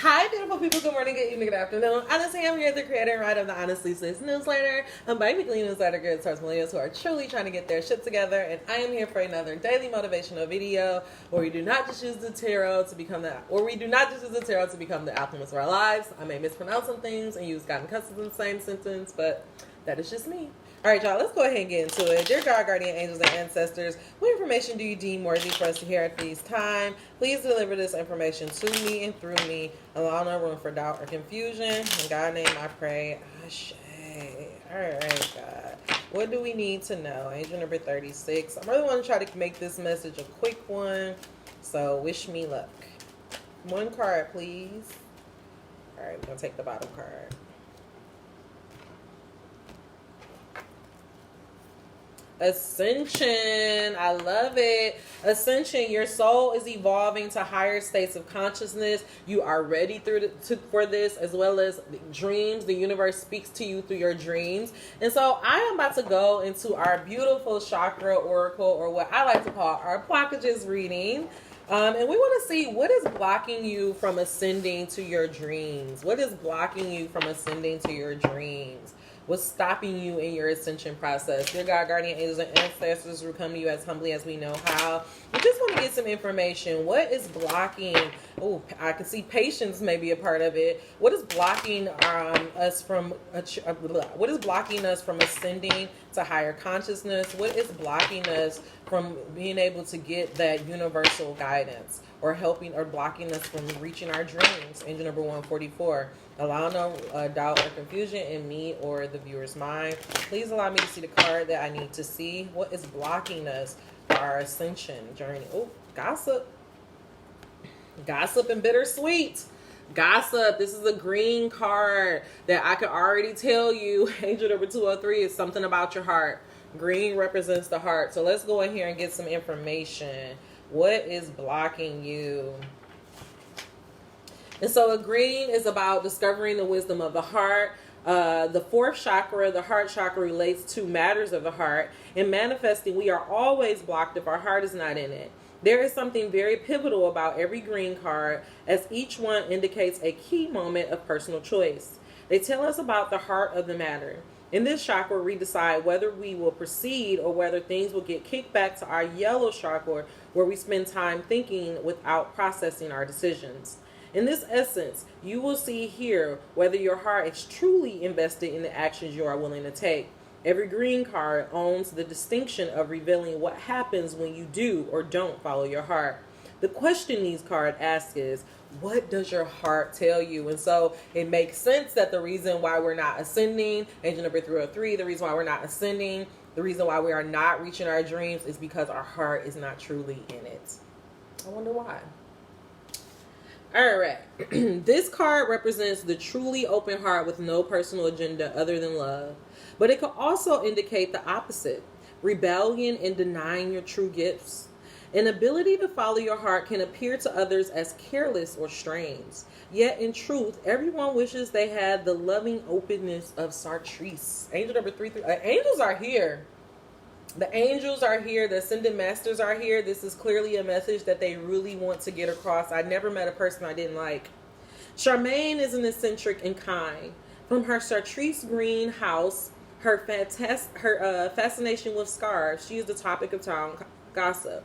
Hi, beautiful people. Good morning, good evening, good afternoon. Honestly, I'm here, the creator and writer of the Honestly Sis newsletter. I'm bi-weekly newsletter geared towards millennials who are truly trying to get their shit together. And I am here for another daily motivational video where we do not just use the tarot to become the alchemist of our lives. I may mispronounce some things and use God and customs in the same sentence, but that is just me. All right, y'all, let's go ahead and get into it. Dear God, guardian angels, and ancestors, what information do you deem worthy for us to hear at this time? Please deliver this information to me and through me. Allow no room for doubt or confusion. In God's name I pray. Ashe. All right, God. What do we need to know? Angel number 36. I really want to try to make this message a quick one, so wish me luck. One card, please. All right, we're going to take the bottom card. Ascension. I love it. Ascension. Your soul is evolving to higher states of consciousness. You are ready for this, as well as dreams. The universe speaks to you through your dreams. And so I am about to go into our beautiful Chakra Oracle, or what I like to call our blockages reading. And we want to see what is blocking you from ascending to your dreams. What is blocking you from ascending to your dreams? What's stopping you in your ascension process? Dear God, guardian angels, and ancestors, we come to you as humbly as we know how. We just want to get some information. What is blocking? Oh, I can see patience may be a part of it. What is blocking us from? What is blocking us from ascending to higher consciousness? What is blocking us from being able to get that universal guidance, or helping or blocking us from reaching our dreams? Angel number 144. Allow no doubt or confusion in me or the viewer's mind. Please allow me to see the card that I need to see. What is blocking us for our ascension journey? Oh, gossip. Gossip and bittersweet. Gossip. This is a green card that I can already tell you. Angel number 203 is something about your heart. Green represents the heart. So let's go in here and get some information. What is blocking you? And so a green is about discovering the wisdom of the heart. The fourth chakra, the heart chakra, relates to matters of the heart. In manifesting, we are always blocked if our heart is not in it. There is something very pivotal about every green card, as each one indicates a key moment of personal choice. They tell us about the heart of the matter. In this chakra, we decide whether we will proceed or whether things will get kicked back to our yellow chakra, where we spend time thinking without processing our decisions. In this essence, you will see here whether your heart is truly invested in the actions you are willing to take. Every green card owns the distinction of revealing what happens when you do or don't follow your heart. The question these cards ask is, what does your heart tell you? And so it makes sense that the reason why we're not ascending, angel number 303, the reason why we're not ascending, the reason why we are not reaching our dreams is because our heart is not truly in it. I wonder why. All right. This card represents the truly open heart with no personal agenda other than love. But it could also indicate the opposite, rebellion and denying your true gifts. An ability to follow your heart can appear to others as careless or strange. Yet in truth, everyone wishes they had the loving openness of Sartreuse. Angel number 33. Angels are here. The angels are here. The ascended masters are here. This is clearly a message that they really want to get across. I never met a person I didn't like. Charmaine is an eccentric and kind. From her Chartreuse green house, her fascination with scarves, she is the topic of town gossip.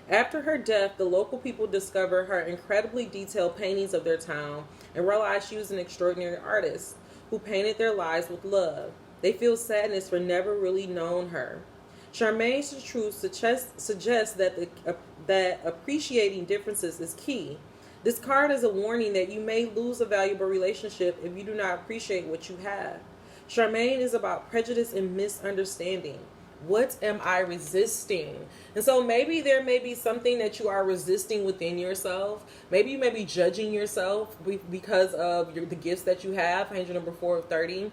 After her death, the local people discover her incredibly detailed paintings of their town and realize she was an extraordinary artist who painted their lives with love. They feel sadness for never really knowing her. Charmaine's truth suggests that appreciating differences is key. This card is a warning that you may lose a valuable relationship if you do not appreciate what you have. Charmaine is about prejudice and misunderstanding. What am I resisting? And so maybe there may be something that you are resisting within yourself. Maybe you may be judging yourself because of the gifts that you have. Angel number 430.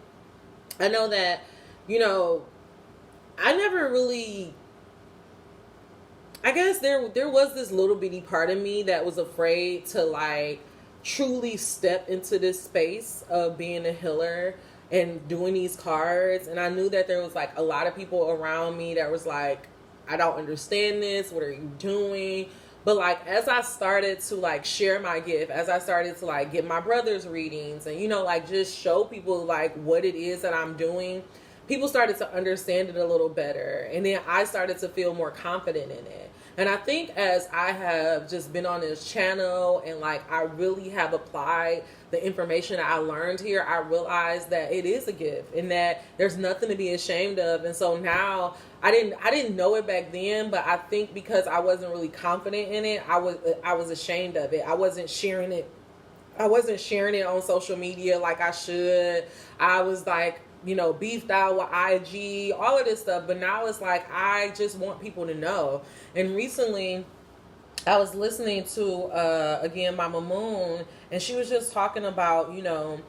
I know that, I never really, I guess there was this little bitty part of me that was afraid to truly step into this space of being a healer and doing these cards. And I knew that there was a lot of people around me that was like, I don't understand this. What are you doing? But like, as I started to like share my gift, as I started to like get my brother's readings and, you know, like just show people like what it is that I'm doing, people started to understand it a little better. And then I started to feel more confident in it. And I think as I have just been on this channel and like I really have applied the information that I learned here, I realized that it is a gift and that there's nothing to be ashamed of. And so now I didn't know it back then, but I think because I wasn't really confident in it, I was ashamed of it. I wasn't sharing it on social media like I should. I was like, you know, beefed out with IG, all of this stuff. But now it's like, I just want people to know. And recently I was listening to, again, Mama Moon, and she was just talking about, you know,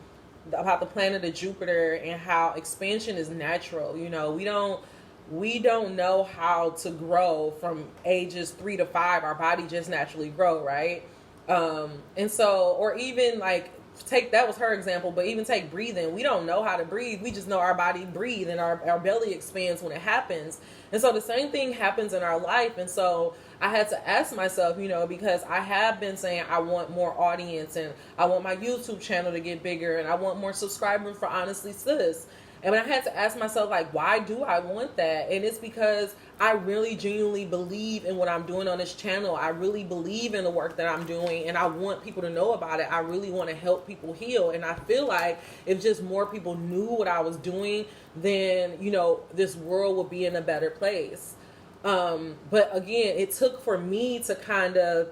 about the planet of Jupiter and how expansion is natural. You know, we don't know how to grow from ages 3 to 5. Our body just naturally grow, right? And so, or even like, that was her example, but even take breathing. We don't know how to breathe. We just know our body breathe and our belly expands when it happens. And so the same thing happens in our life. And so I had to ask myself, you know, because I have been saying I want more audience and I want my YouTube channel to get bigger and I want more subscribers for Honestly Sis. And I had to ask myself, like, why do I want that? And it's because I really genuinely believe in what I'm doing on this channel. I really believe in the work that I'm doing and I want people to know about it. I really want to help people heal. And I feel like if just more people knew what I was doing, then, you know, this world would be in a better place. But again, it took for me to kind of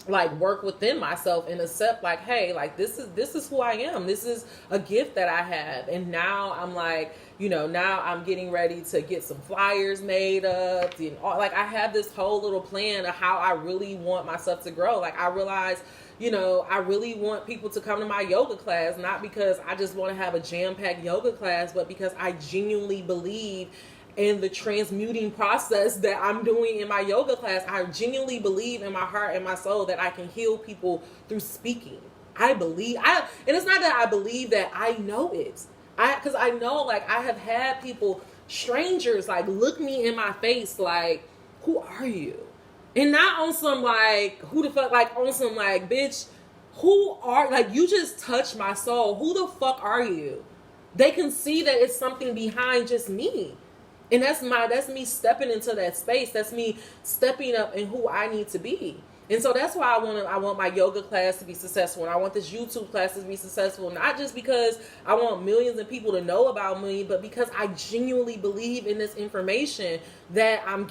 like work within myself and accept like, hey, like this is who I am. This is a gift that I have. And now I'm like, you know, now I'm getting ready to get some flyers made up and all, like I have this whole little plan of how I really want myself to grow. Like I realize, you know, I really want people to come to my yoga class, not because I just want to have a jam-packed yoga class, but because I genuinely believe in the transmuting process that I'm doing in my yoga class. I genuinely believe in my heart and my soul that I can heal people through speaking. And it's not that I believe that, I know it. Because I know, like, I have had people, strangers, like, look me in my face like, who are you? And not on some, like, who the fuck, like, on some, like, bitch, like, you just touched my soul. Who the fuck are you? They can see that it's something behind just me. And that's me stepping into that space. That's me stepping up in who I need to be. And so that's why I want my yoga class to be successful. And I want this YouTube class to be successful. Not just because I want millions of people to know about me, but because I genuinely believe in this information that I'm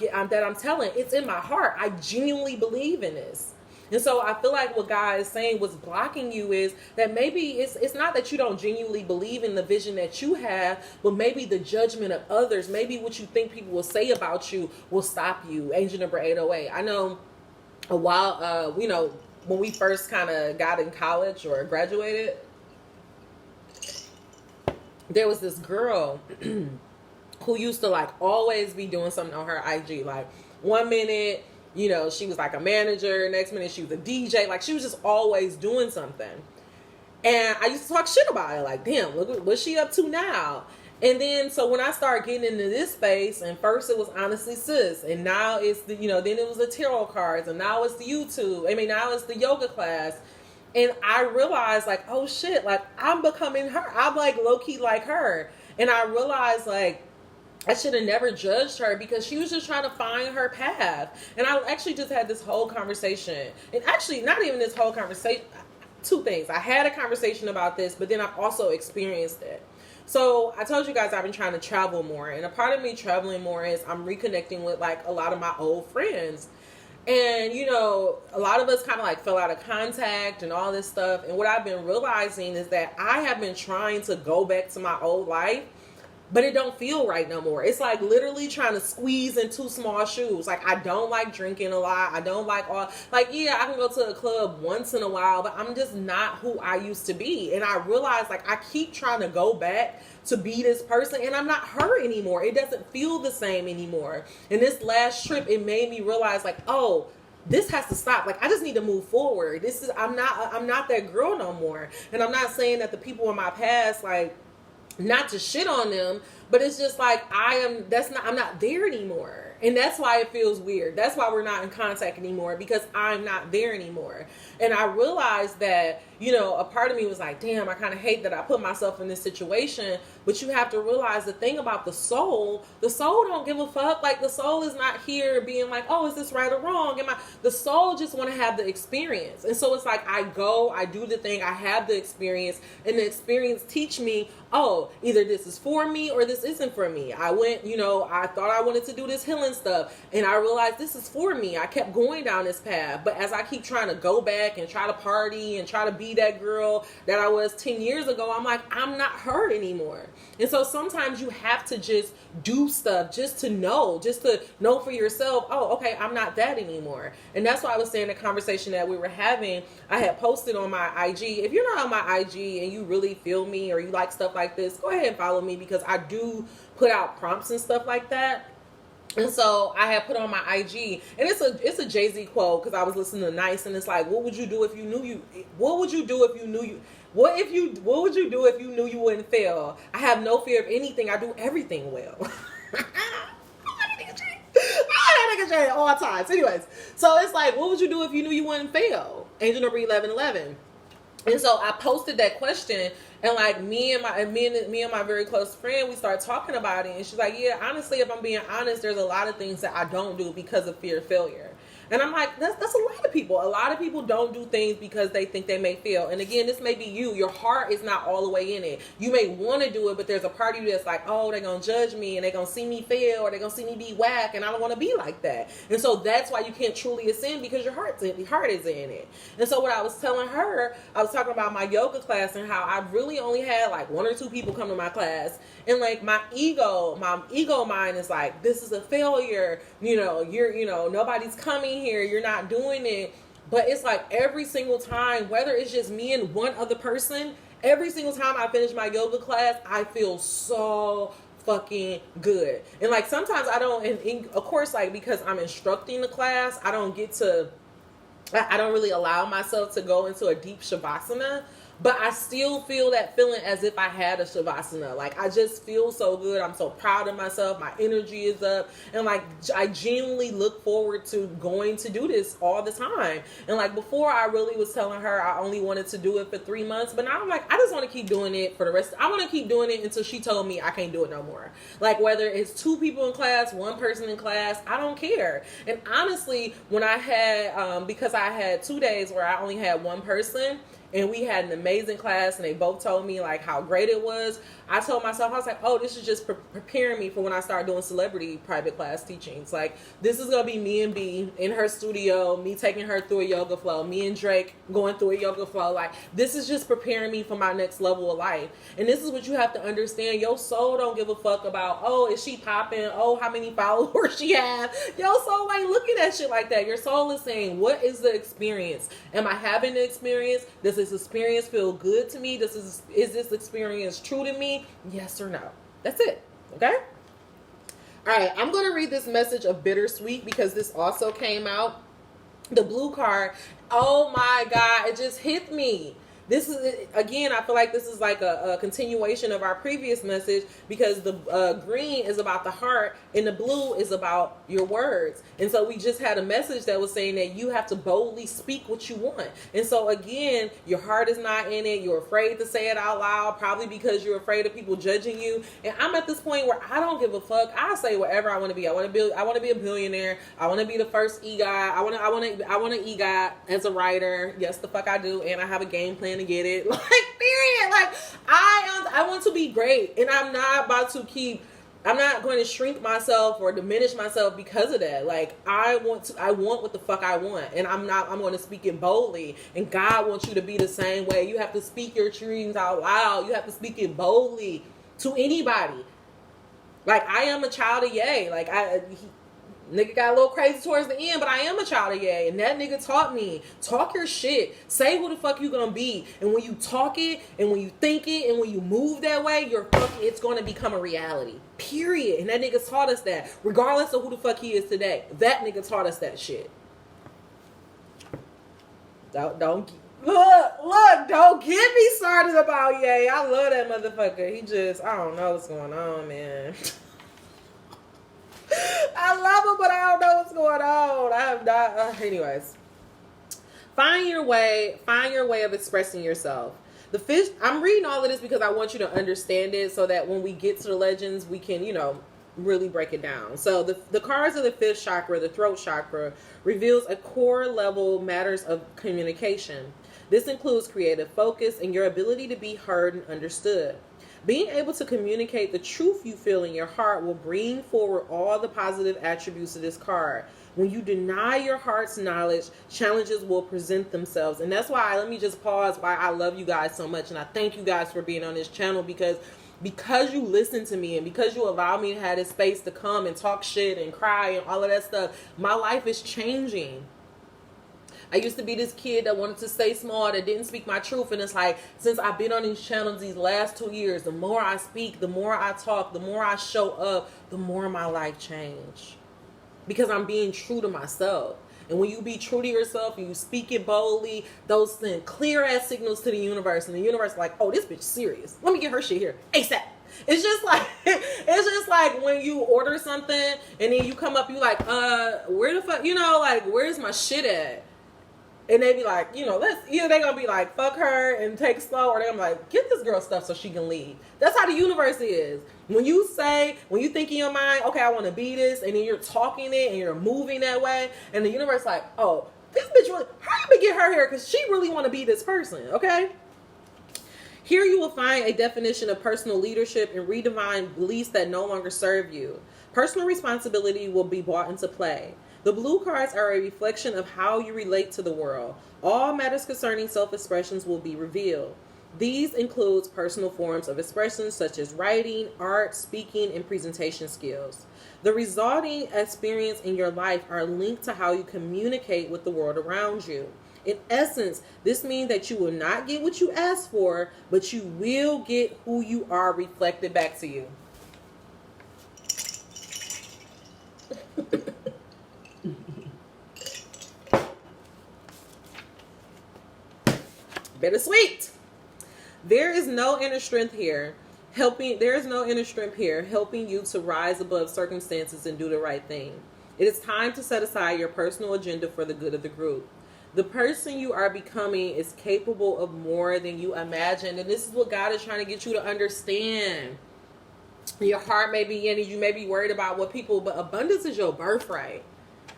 telling. It's in my heart. I genuinely believe in this. And so I feel like what God is saying, what's blocking you is that maybe it's not that you don't genuinely believe in the vision that you have, but maybe the judgment of others, maybe what you think people will say about you will stop you. Angel number 808. I know a while, you know, when we first kind of got in college or graduated, there was this girl who used to like always be doing something on her IG. Like 1 minute, you know, she was like a manager. Next minute, she was a DJ. Like, she was just always doing something. And I used to talk shit about it. Like, damn, look what's she up to now? And then, so when I started getting into this space, and first it was Honestly Sis, and now it's the, you know, then it was the tarot cards, and now it's the YouTube. I mean, now it's the yoga class. And I realized, like, oh shit, like, I'm becoming her. I'm like low-key like her. And I realized, like, I should have never judged her because she was just trying to find her path. And I actually just had this whole conversation. And actually, not even this whole conversation. Two things. I had a conversation about this, but then I also experienced it. So I told you guys I've been trying to travel more. And a part of me traveling more is I'm reconnecting with like a lot of my old friends. And, you know, a lot of us kind of like fell out of contact and all this stuff. And what I've been realizing is that I have been trying to go back to my old life, but it don't feel right no more. It's like literally trying to squeeze in two small shoes. Like, I don't like drinking a lot. I don't like yeah, I can go to a club once in a while, but I'm just not who I used to be. And I realized, like, I keep trying to go back to be this person, and I'm not her anymore. It doesn't feel the same anymore. And this last trip, it made me realize, like, oh, this has to stop. Like, I just need to move forward. I'm not that girl no more. And I'm not saying that the people in my past, like, not to shit on them, but it's just like I'm not there anymore. And that's why it feels weird. That's why we're not in contact anymore, because I'm not there anymore. And I realized that, you know, a part of me was like, damn, I kind of hate that I put myself in this situation. But you have to realize the thing about the soul don't give a fuck. Like, the soul is not here being like, oh, is this right or wrong? The soul just want to have the experience. And so it's like, I go, I do the thing, I have the experience, and the experience teach me, oh, either this is for me or this isn't for me. I went, you know, I thought I wanted to do this healing stuff, and I realized this is for me. I kept going down this path, but as I keep trying to go back and try to party and try to be that girl that I was 10 years ago, I'm like, I'm not her anymore. And so sometimes you have to just do stuff just to know for yourself, oh, okay, I'm not that anymore. And that's why I was saying the conversation that we were having, I had posted on my IG. If you're not on my IG and you really feel me or you like stuff like this, go ahead and follow me, because I do put out prompts and stuff like that. And so I had put on my IG, and it's a Jay-Z quote, because I was listening to Nice, and it's like, what would you do if you knew you? What would you do if you knew you? What would you do if you knew you wouldn't fail? I have no fear of anything. I do everything well. I nigga Jay all times. Anyways, so it's like, what would you do if you knew you wouldn't fail? Angel number 1111. And so I posted that question, and like me and my very close friend, we started talking about it, and she's like, yeah, honestly, if I'm being honest, there's a lot of things that I don't do because of fear of failure. And I'm like, that's a lot of people. A lot of people don't do things because they think they may fail. And again, this may be you. Your heart is not all the way in it. You may want to do it, but there's a part of you that's like, oh, they're going to judge me, and they're going to see me fail, or they're going to see me be whack, and I don't want to be like that. And so that's why you can't truly ascend, because your heart is in it. And so what I was telling her, I was talking about my yoga class and how I really only had like 1 or 2 people come to my class. And like my ego mind is like, this is a failure. Nobody's coming here. You're not doing it. But it's like every single time, whether it's just me and one other person, every single time I finish my yoga class, I feel so fucking good. And like sometimes I don't, and of course, like because I'm instructing the class, I don't really allow myself to go into a deep shavasana. But I still feel that feeling as if I had a shavasana. Like, I just feel so good. I'm so proud of myself. My energy is up. And, like, I genuinely look forward to going to do this all the time. And, like, before I really was telling her I only wanted to do it for 3 months. But now I'm like, I just want to keep doing it for the rest. I want to keep doing it until she told me I can't do it no more. Like, whether it's 2 people in class, 1 person in class, I don't care. And honestly, when I had, because I had 2 days where I only had 1 person, and we had an amazing class, and they both told me like how great it was. I told myself, I was like, oh, this is just preparing me for when I start doing celebrity private class teachings. Like, this is going to be me and B in her studio, me taking her through a yoga flow, me and Drake going through a yoga flow. Like, this is just preparing me for my next level of life. And this is what you have to understand. Your soul don't give a fuck about, oh, is she popping? Oh, how many followers she have? Your soul ain't looking at shit like that. Your soul is saying, what is the experience? Am I having the experience? Does this experience feel good to me? Is this experience true to me? Yes or no? That's it. Okay? All right. I'm going to read this message of bittersweet, because this also came out. The blue card. Oh my God. It just hit me. This is, again, I feel like this is like a continuation of our previous message, because the green is about the heart and the blue is about your words. And so we just had a message that was saying that you have to boldly speak what you want. And so again, your heart is not in it. You're afraid to say it out loud, probably because you're afraid of people judging you. And I'm at this point where I don't give a fuck. I say whatever I want to be. I want to be a billionaire. I want to be the first EGOT. I want to EGOT as a writer. Yes, the fuck I do. And I have a game plan to get it. Like, period. Like, I want to be great, and I'm not going to shrink myself or diminish myself because of that. Like, I want what the fuck I want, and I'm going to speak it boldly. And God wants you to be the same way. You have to speak your dreams out loud. You have to speak it boldly to anybody. Like, I am a child of Yay. Like, nigga got a little crazy towards the end, but I am a child of Yay. And that nigga taught me, talk your shit. Say who the fuck you gonna be. And when you talk it, and when you think it, and when you move that way, it's gonna become a reality. Period. And that nigga taught us that. Regardless of who the fuck he is today. That nigga taught us that shit. Look, don't get me started about Yay. I love that motherfucker. I don't know what's going on, man. I love them, but I don't know what's going on. I have not. Anyways, find your way of expressing yourself. The fish. I'm reading all of this because I want you to understand it, so that when we get to the legends, we can, really break it down. So the cards of the fifth chakra, the throat chakra, reveals a core level matters of communication. This includes creative focus and your ability to be heard and understood. Being able to communicate the truth you feel in your heart will bring forward all the positive attributes of this card. When you deny your heart's knowledge, challenges will present themselves. And that's why, let me just pause, why I love you guys so much. And I thank you guys for being on this channel, because you listen to me and because you allow me to have this space to come and talk shit and cry and all of that stuff, my life is changing. I used to be this kid that wanted to stay small, that didn't speak my truth. And it's like, since I've been on these channels these last 2 years, the more I speak, the more I talk, the more I show up, the more my life changed. Because I'm being true to myself. And when you be true to yourself and you speak it boldly, those send clear ass signals to the universe. And the universe is like, oh, this bitch serious. Let me get her shit here ASAP. It's just like when you order something and then you come up, you like, where the fuck, where's my shit at? And they be like, either they gonna be like, fuck her and take slow, or they gonna be like, get this girl stuff so she can leave. That's how the universe is. When you think in your mind, okay, I want to be this, and then you're talking it and you're moving that way, and the universe like, oh, this bitch really, hurry up and get her here, because she really want to be this person, okay? Here you will find a definition of personal leadership and redefine beliefs that no longer serve you. Personal responsibility will be brought into play. The blue cards are a reflection of how you relate to the world. All matters concerning self-expressions will be revealed. These include personal forms of expression such as writing, art, speaking, and presentation skills. The resulting experience in your life are linked to how you communicate with the world around you. In essence, this means that you will not get what you asked for, but you will get who you are reflected back to you. Bittersweet. There is no inner strength here helping you to rise above circumstances and do the right thing. It is time to set aside your personal agenda for the good of the group. The person you are becoming is capable of more than you imagine. And this is what God is trying to get you to understand. Your heart may be in it. You may be worried about what people, but abundance is your birthright.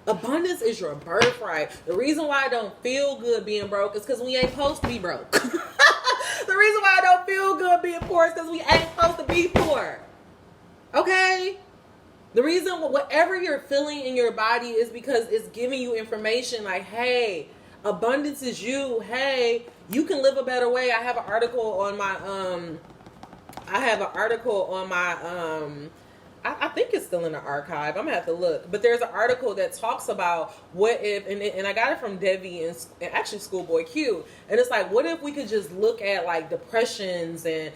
Abundance is your birthright. The reason why I don't feel good being broke is because we ain't supposed to be broke. The reason why I don't feel good being poor is because we ain't supposed to be poor. Okay? The reason whatever you're feeling in your body is because it's giving you information like, hey, abundance is you. Hey, you can live a better way. I have an article on my I think it's still in the archive. I'm gonna have to look. But there's an article that talks about what if, and I got it from Debbie and actually Schoolboy Q. And it's like, what if we could just look at like depressions and,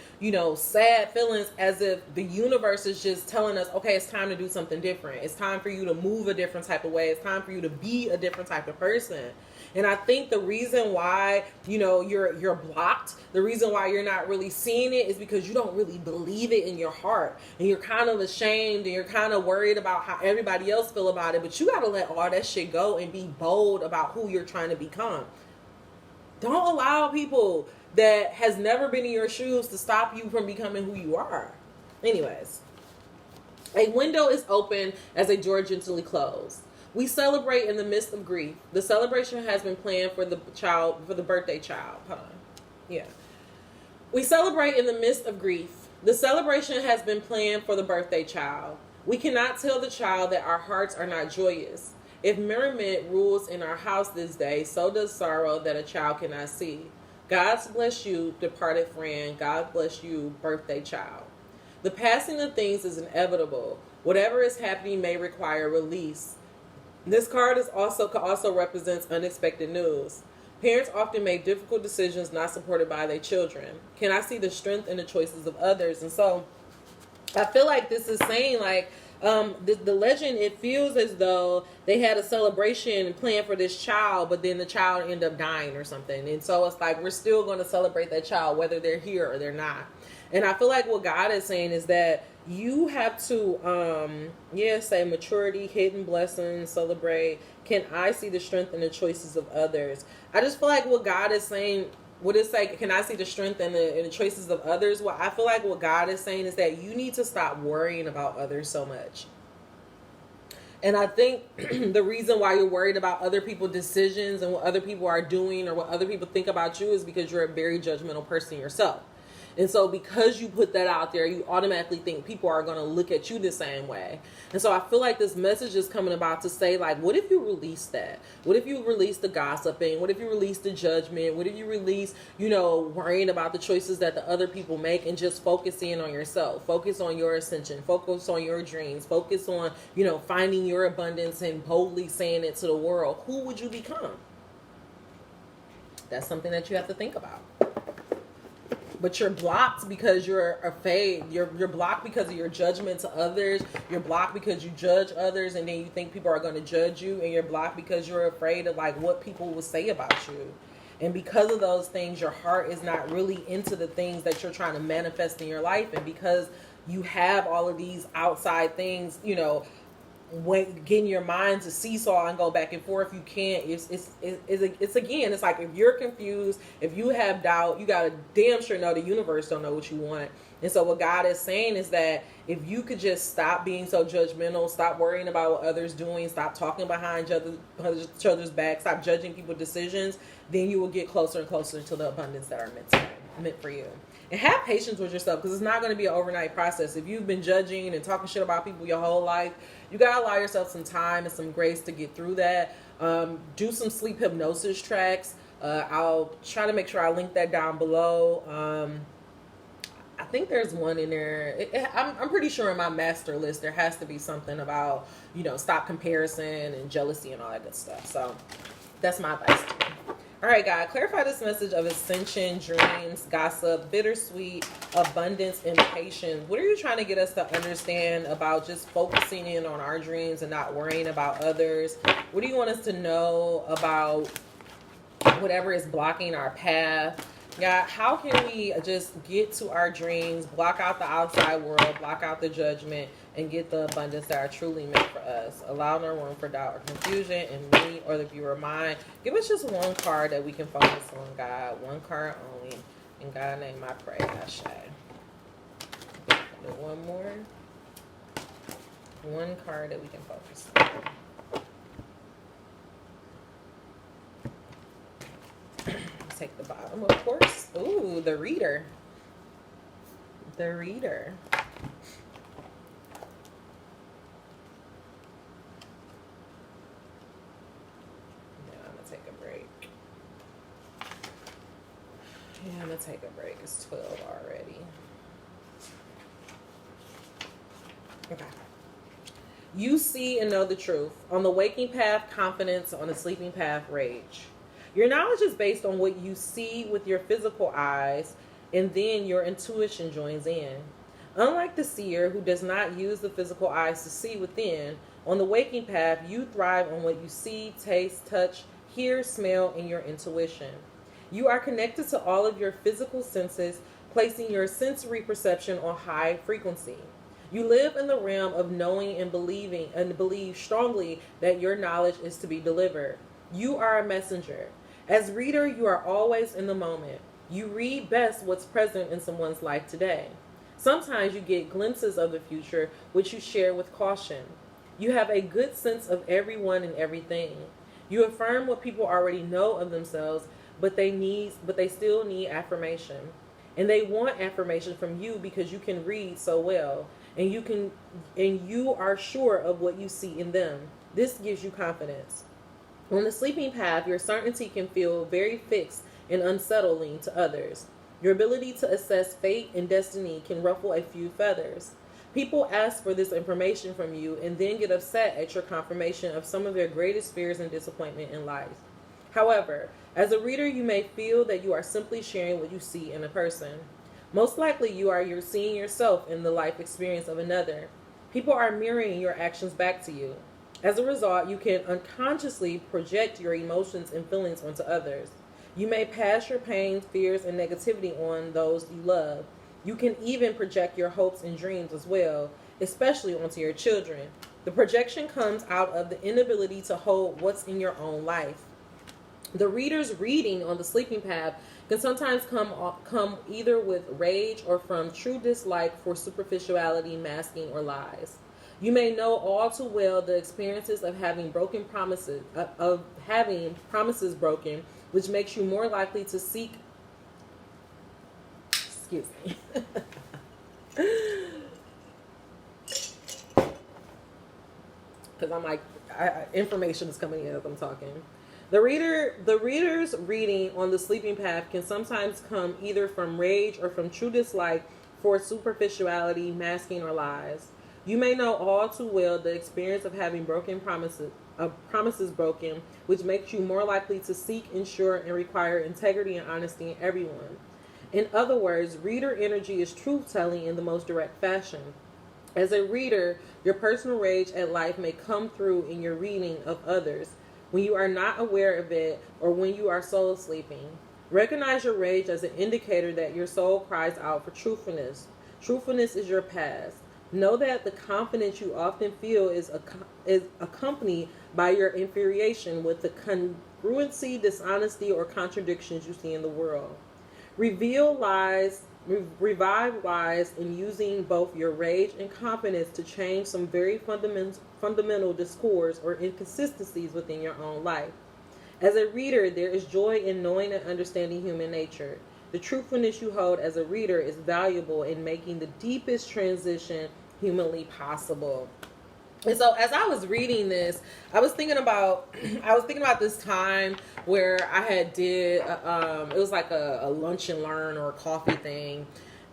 sad feelings as if the universe is just telling us, okay, it's time to do something different. It's time for you to move a different type of way. It's time for you to be a different type of person. And I think the reason why, you're blocked, the reason why you're not really seeing it is because you don't really believe it in your heart. And you're kind of ashamed and you're kind of worried about how everybody else feel about it. But you got to let all that shit go and be bold about who you're trying to become. Don't allow people that has never been in your shoes to stop you from becoming who you are. Anyways, a window is open as a door gently closed. We celebrate in the midst of grief. The celebration has been planned for the birthday child. Hold on. Yeah. We celebrate in the midst of grief. The celebration has been planned for the birthday child. We cannot tell the child that our hearts are not joyous. If merriment rules in our house this day, so does sorrow that a child cannot see. God bless you, departed friend. God bless you, birthday child. The passing of things is inevitable. Whatever is happening may require release. This card also represents unexpected news. Parents often make difficult decisions not supported by their children. Can I see the strength in the choices of others? And so I feel like this is saying like the legend, it feels as though they had a celebration planned for this child, but then the child ended up dying or something. And so it's like we're still going to celebrate that child whether they're here or they're not. And I feel like what God is saying is that you have to say maturity, hidden blessings, celebrate. Can I see the strength in the choices of others? I just feel like what God is saying, what it's like, can I see the strength in the choices of others? Well, I feel like what God is saying is that you need to stop worrying about others so much. And I think the reason why you're worried about other people's decisions and what other people are doing or what other people think about you is because you're a very judgmental person yourself. And so because you put that out there, you automatically think people are going to look at you the same way. And so I feel like this message is coming about to say, like, what if you release that? What if you release the gossiping? What if you release the judgment? What if you release, worrying about the choices that the other people make and just focus in on yourself? Focus on your ascension. Focus on your dreams. Focus on, finding your abundance and boldly saying it to the world. Who would you become? That's something that you have to think about. But you're blocked because you're afraid. You're blocked because of your judgment to others. You're blocked because you judge others, and then you think people are going to judge you. And you're blocked because you're afraid of what people will say about you. And because of those things, your heart is not really into the things that you're trying to manifest in your life. And because you have all of these outside things, getting your mind to seesaw and go back and forth, you can't. It's again, it's like if you're confused, if you have doubt, you gotta damn sure know the universe don't know what you want. And so what God is saying is that if you could just stop being so judgmental, stop worrying about what others doing, stop talking behind each other's back, stop judging people's decisions, then you will get closer and closer to the abundance that are meant for you. And have patience with yourself, because it's not going to be an overnight process. If you've been judging and talking shit about people your whole life, you got to allow yourself some time and some grace to get through that. Do some sleep hypnosis tracks. I'll try to make sure I link that down below. I think there's one in there. I'm pretty sure in my master list there has to be something about, stop comparison and jealousy and all that good stuff. So that's my advice to you. All right, God, clarify this message of ascension, dreams, gossip, bittersweet, abundance, and patience. What are you trying to get us to understand about just focusing in on our dreams and not worrying about others? What do you want us to know about whatever is blocking our path? God, how can we just get to our dreams, block out the outside world, block out the judgment, and get the abundance that are truly meant for us? Allow no room for doubt or confusion in me or the viewer mind. Give us just one card that we can focus on, God. One card only. In God's name I pray. Ashe. One more. One card that we can focus on. Take the bottom, of course. Ooh, the reader. The reader. I'm gonna take a break. It's 12 already. Okay. You see and know the truth. On the waking path, confidence. On the sleeping path, rage. Your knowledge is based on what you see with your physical eyes, and then your intuition joins in. Unlike the seer, who does not use the physical eyes to see within, on the waking path, you thrive on what you see, taste, touch, hear, smell, and your intuition. You are connected to all of your physical senses, placing your sensory perception on high frequency. You live in the realm of knowing and believing, and believe strongly that your knowledge is to be delivered. You are a messenger. As reader, you are always in the moment. You read best what's present in someone's life today. Sometimes you get glimpses of the future, which you share with caution. You have a good sense of everyone and everything. You affirm what people already know of themselves, but they still need affirmation. And they want affirmation from you because you can read so well, and you are sure of what you see in them. This gives you confidence. On the sleeping path, your certainty can feel very fixed and unsettling to others. Your ability to assess fate and destiny can ruffle a few feathers. People ask for this information from you and then get upset at your confirmation of some of their greatest fears and disappointment in life. However, as a reader, you may feel that you are simply sharing what you see in a person. Most likely, you're seeing yourself in the life experience of another. People are mirroring your actions back to you. As a result, you can unconsciously project your emotions and feelings onto others. You may pass your pain, fears, and negativity on those you love. You can even project your hopes and dreams as well, especially onto your children. The projection comes out of the inability to hold what's in your own life. The reader's reading on the sleeping path can sometimes come either with rage or from true dislike for superficiality, masking, or lies. You may know all too well the experiences of having broken promises, of having promises broken, which makes you more likely to seek. Excuse me. Because I'm like, information is coming in as I'm talking. The reader's reading on the sleeping path can sometimes come either from rage or from true dislike for superficiality, masking, or lies. You may know all too well the experience of having broken promises broken, which makes you more likely to seek, ensure, and require integrity and honesty in everyone. In other words, reader energy is truth-telling in the most direct fashion. As a reader, your personal rage at life may come through in your reading of others, when you are not aware of it, or when you are soul sleeping. Recognize your rage as an indicator that your soul cries out for truthfulness. Truthfulness is your past. Know that the confidence you often feel is accompanied by your infuriation with the congruency, dishonesty, or contradictions you see in the world. Revive lies in using both your rage and confidence to change some very fundamental discords or inconsistencies within your own life. As a reader, there is joy in knowing and understanding human nature. The truthfulness you hold as a reader is valuable in making the deepest transition humanly possible. And so as I was reading this, I was thinking about this time where I had did it was like a lunch and learn or a coffee thing.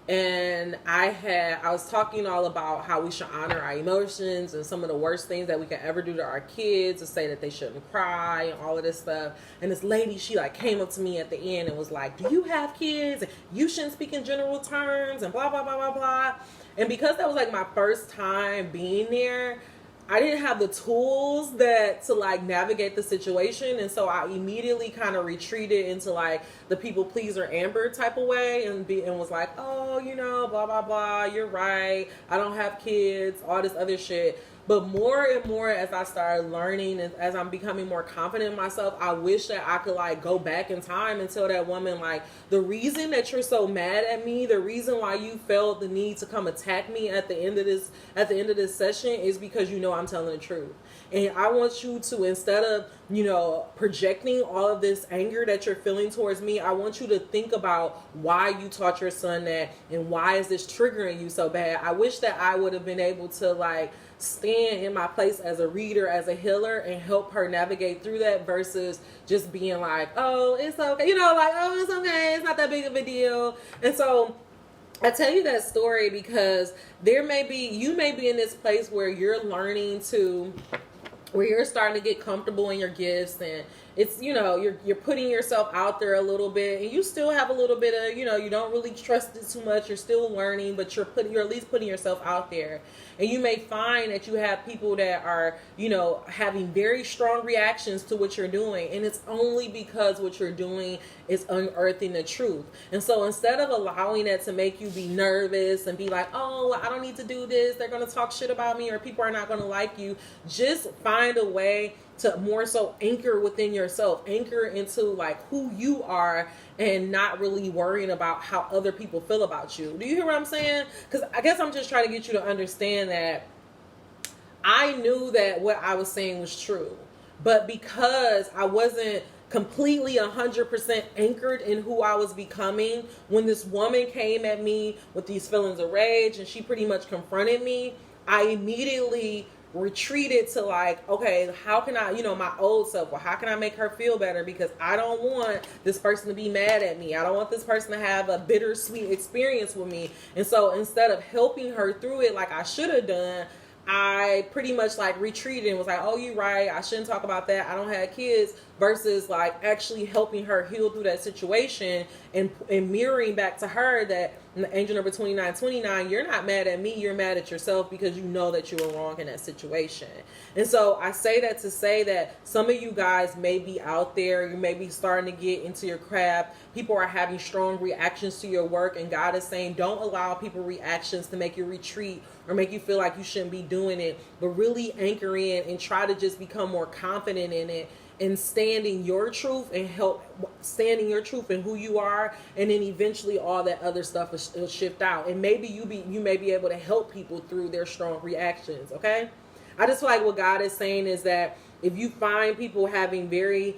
And I was talking all about how we should honor our emotions and some of the worst things that we can ever do to our kids, to say that they shouldn't cry and all of this stuff. And this lady, she like came up to me at the end and was like, "Do you have kids? And you shouldn't speak in general terms," and blah, blah, blah, blah, blah. And because that was like my first time being there, I didn't have the tools to like navigate the situation, and so I immediately kind of retreated into like the people pleaser Amber type of way, and was like, "Oh, blah blah blah, you're right, I don't have kids, all this other shit." But more and more as I started learning and as I'm becoming more confident in myself, I wish that I could like go back in time and tell that woman, like, the reason that you're so mad at me, the reason why you felt the need to come attack me at the end of this session is because I'm telling the truth. And I want you to, instead of, projecting all of this anger that you're feeling towards me, I want you to think about why you taught your son that and why is this triggering you so bad. I wish that I would have been able to like stand in my place as a reader, as a healer, and help her navigate through that versus just being like, "Oh, it's okay," "Oh, it's okay, it's not that big of a deal." And so I tell you that story because you may be in this place where you're starting to get comfortable in your gifts, and it's, you're putting yourself out there a little bit, and you still have a little bit of, you don't really trust it too much. You're still learning, but you're at least putting yourself out there. And you may find that you have people that are, having very strong reactions to what you're doing. And it's only because what you're doing is unearthing the truth. And so instead of allowing that to make you be nervous and be like, "Oh, I don't need to do this, they're going to talk shit about me, or people are not going to like you," just find a way to more so anchor within yourself, anchor into like who you are, and not really worrying about how other people feel about you. Do you hear what I'm saying? Because I guess I'm just trying to get you to understand that I knew that what I was saying was true, but because I wasn't completely 100% anchored in who I was becoming, when this woman came at me with these feelings of rage and she pretty much confronted me, I immediately retreated to like, okay, how can I, my old self, well, how can I make her feel better? Because I don't want this person to be mad at me. I don't want this person to have a bittersweet experience with me. And so instead of helping her through it like I should have done, I pretty much like retreated and was like, oh, you're right, I shouldn't talk about that, I don't have kids, versus like actually helping her heal through that situation and mirroring back to her that angel number 2929, you're not mad at me, you're mad at yourself because you know that you were wrong in that situation. And so I say that to say that some of you guys may be out there, you may be starting to get into your craft, people are having strong reactions to your work, and God is saying don't allow people reactions to make you retreat or make you feel like you shouldn't be doing it, but really anchor in and try to just become more confident in it and standing your truth and standing your truth in who you are, and then eventually all that other stuff will shift out, and maybe you may be able to help people through their strong reactions. Okay, I just feel like what God is saying is that if you find people having very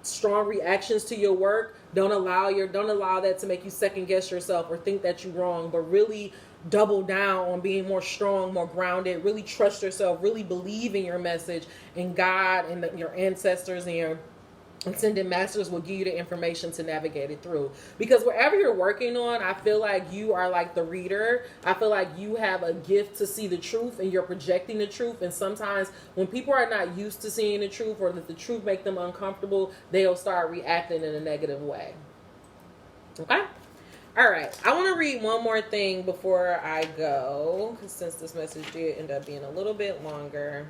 strong reactions to your work, don't allow that to make you second guess yourself or think that you're wrong, but really double down on being more strong, more grounded, really trust yourself, really believe in your message, and God and your ancestors and your ascended masters will give you the information to navigate it through. Because wherever you're working on, I feel like you are like the reader. I feel like you have a gift to see the truth, and you're projecting the truth. And sometimes when people are not used to seeing the truth, or that the truth make them uncomfortable, they'll start reacting in a negative way. Okay? All right, I want to read one more thing before I go, since this message did end up being a little bit longer.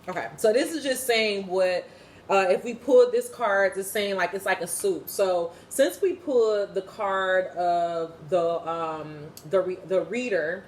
Okay, so this is just saying what, if we pull this card, it's saying like it's like a suit. So since we pulled the card of the reader,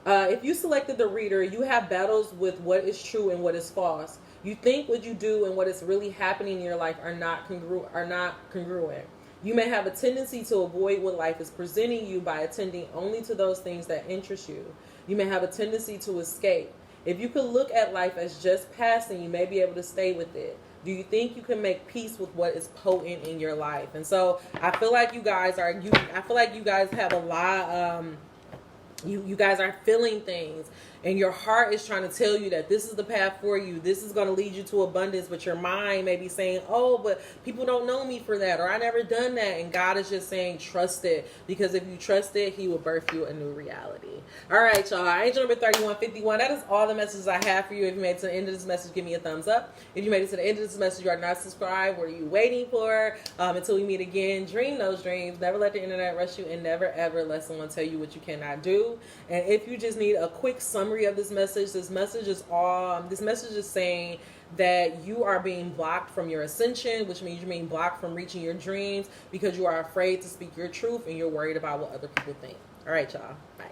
if you selected the reader, you have battles with what is true and what is false. You think what you do and what is really happening in your life are not congruent. You may have a tendency to avoid what life is presenting you by attending only to those things that interest you. You may have a tendency to escape. If you could look at life as just passing, you may be able to stay with it. Do you think you can make peace with what is potent in your life? And so I feel like you guys have a lot. You guys are feeling things, and your heart is trying to tell you that this is the path for you. This is going to lead you to abundance, but your mind may be saying, oh, but people don't know me for that, or I never done that. And God is just saying, trust it, because if you trust it, he will birth you a new reality. All right, y'all. Angel number 3151. That is all the messages I have for you. If you made it to the end of this message, give me a thumbs up. If you made it to the end of this message, you are not subscribed. What are you waiting for? Until we meet again, dream those dreams. Never let the internet rush you, and never, ever let someone tell you what you cannot do. And if you just need a quick summary of this message is saying that you are being blocked from your ascension, which means you're being blocked from reaching your dreams because you are afraid to speak your truth and you're worried about what other people think. All right, y'all. Bye.